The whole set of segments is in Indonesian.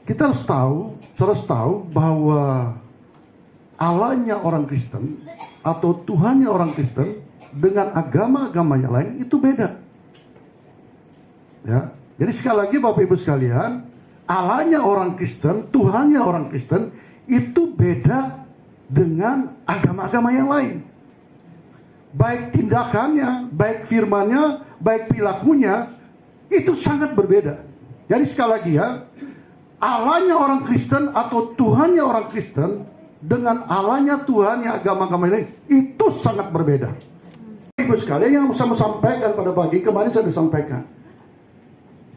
kita harus tahu bahwa Allahnya orang Kristen atau Tuhannya orang Kristen dengan agama-agama yang lain itu beda. Ya, jadi sekali lagi Bapak Ibu sekalian, Allahnya orang Kristen, Tuhannya orang Kristen itu beda dengan agama-agama yang lain. Baik tindakannya, baik firmannya, baik perilakunya itu sangat berbeda. Jadi sekali lagi ya, Allahnya orang Kristen atau Tuhannya orang Kristen dengan Allahnya Tuhannya agama-agama lain itu sangat berbeda. Ibu sekalian, yang saya sampaikan pada pagi kemarin saya disampaikan,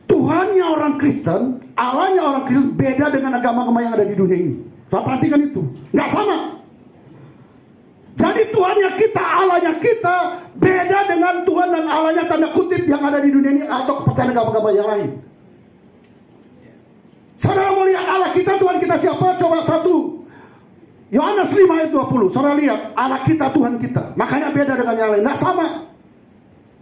Tuhannya orang Kristen, Allahnya orang Kristen beda dengan agama-agama yang ada di dunia ini. Saya perhatikan itu, nggak sama. Jadi Tuhannya kita, Allahnya kita beda dengan Tuhan dan Allahnya tanda kutip yang ada di dunia ini atau kepercayaan agama-agama yang lain. Saudara mau lihat Allah kita, Tuhan kita siapa? Coba 1 Yohanes 5 ayat 20. Saudara lihat Allah kita, Tuhan kita. Makanya beda dengan yang lain, nggak sama.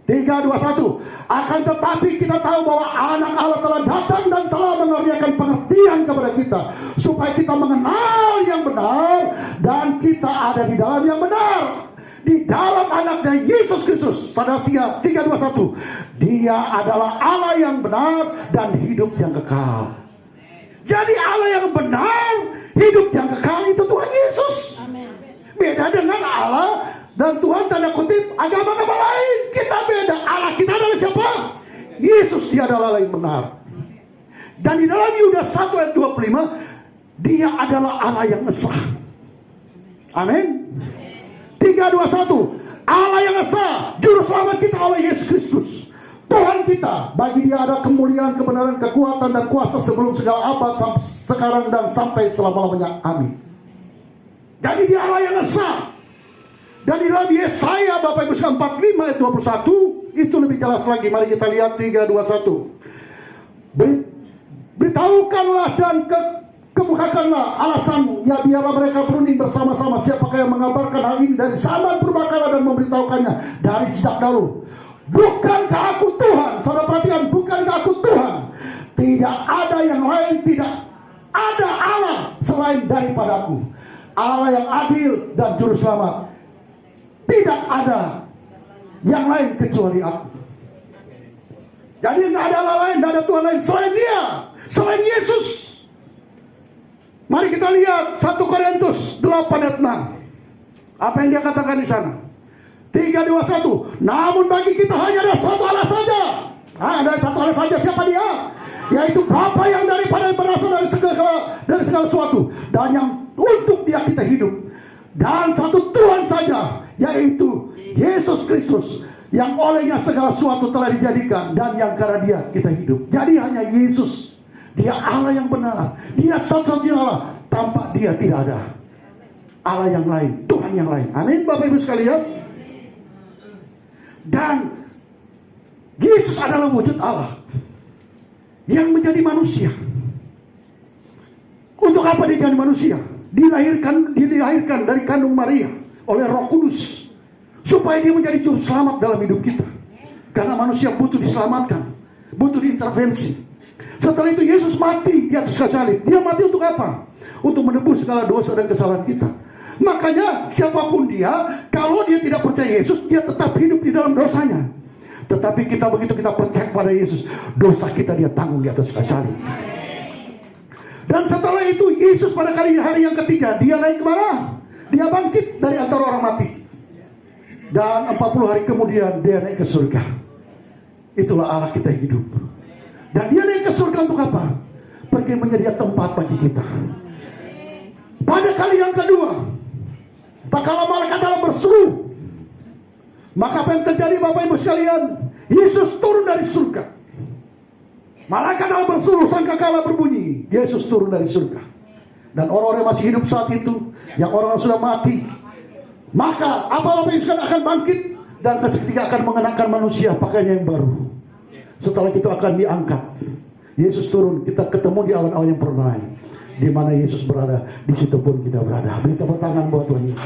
3, 2, 1. Akan tetapi kita tahu bahwa anak Allah telah datang dan telah mengerjakan pengertian kepada kita, supaya kita mengenal yang benar dan kita ada di dalam yang benar, di dalam anaknya Yesus Kristus. Pada 3, 2, 1. Dia adalah Allah yang benar dan hidup yang kekal. Jadi Allah yang benar, hidup yang kekal itu Tuhan Yesus. Beda dengan Allah dan Tuhan tanda kutip agama-agama lain. Kita beda. Allah kita adalah siapa? Yesus, dia adalah Allah yang benar. Dan di dalam Yudas 1 ayat 25, dia adalah Allah yang esa. Amin. 3, 2, 1. Allah yang esa, juru selamat kita oleh Yesus Kristus, Tuhan kita. Bagi dia ada kemuliaan, kebenaran, kekuatan dan kuasa sebelum segala abad, sekarang dan sampai selama-lamanya. Amin. Jadi dia Allah yang esa. Dan di dalam Yesaya Bapak Ibu 45 ayat 21 itu lebih jelas lagi. Mari kita lihat 3, 2, 1. Beritahukanlah dan kemukakanlah alasan, ya biarlah mereka berunding bersama-sama. Siapakah yang mengabarkan hal ini dari zaman purbakala dan memberitahukannya dari sejak dahulu. Bukankah aku Tuhan? Saudara perhatikan, bukankah aku Tuhan? Tidak ada yang lain, tidak ada Allah selain daripada aku. Allah yang adil dan juru selamat. Tidak ada yang lain kecuali aku. Jadi nggak ada Allah lain, nggak ada Tuhan lain selain dia, selain Yesus. Mari kita lihat 1 Korintus 8 ayat 6. Apa yang dia katakan di sana? 3, 2, 1. Namun bagi kita hanya ada satu Allah saja. Ada satu Allah saja. Siapa dia? Yaitu Bapa yang daripada yang berasal dari segala sesuatu, dan yang untuk dia kita hidup. Dan satu Tuhan saja, yaitu Yesus Kristus, yang olehnya segala sesuatu telah dijadikan, dan yang karena dia kita hidup. Jadi hanya Yesus, dia Allah yang benar, dia satu-satunya Allah. Tanpa dia tidak ada Allah yang lain, Tuhan yang lain. Amin Bapak Ibu sekalian. Dan Yesus adalah wujud Allah yang menjadi manusia. Untuk apa dia jadi manusia? Dilahirkan dari kandung Maria oleh Roh Kudus, supaya dia menjadi juru selamat dalam hidup kita. Karena manusia butuh diselamatkan, butuh diintervensi. Setelah itu Yesus mati di atas kayu salib. Dia mati untuk apa? Untuk menebus segala dosa dan kesalahan kita. Makanya siapapun dia, kalau dia tidak percaya Yesus, dia tetap hidup di dalam dosanya. Tetapi begitu kita percaya pada Yesus, dosa kita dia tanggung di atas kayu salib. Dan setelah itu Yesus pada hari yang ketiga, dia naik kemana? Dia bangkit dari antara orang mati. Dan 40 hari kemudian dia naik ke surga. Itulah Allah kita hidup. Dan dia naik ke surga untuk apa? Pergi menjadi tempat bagi kita. Pada kali yang kedua, tak kala malaikat Allah berseru, maka apa yang terjadi Bapak Ibu sekalian? Yesus turun dari surga. Malaikat Allah berseru, sangkakala berbunyi, Yesus turun dari surga. Dan orang-orang yang masih hidup saat itu, yang orang sudah mati, maka apa yang akan bangkit, dan ketika akan mengenakan manusia pakaian yang baru. Setelah itu akan diangkat. Yesus turun, kita ketemu di awan-awan yang permai. Di mana Yesus berada, di situ pun kita berada. Beri tepuk tangan buat Tuhan Yesus.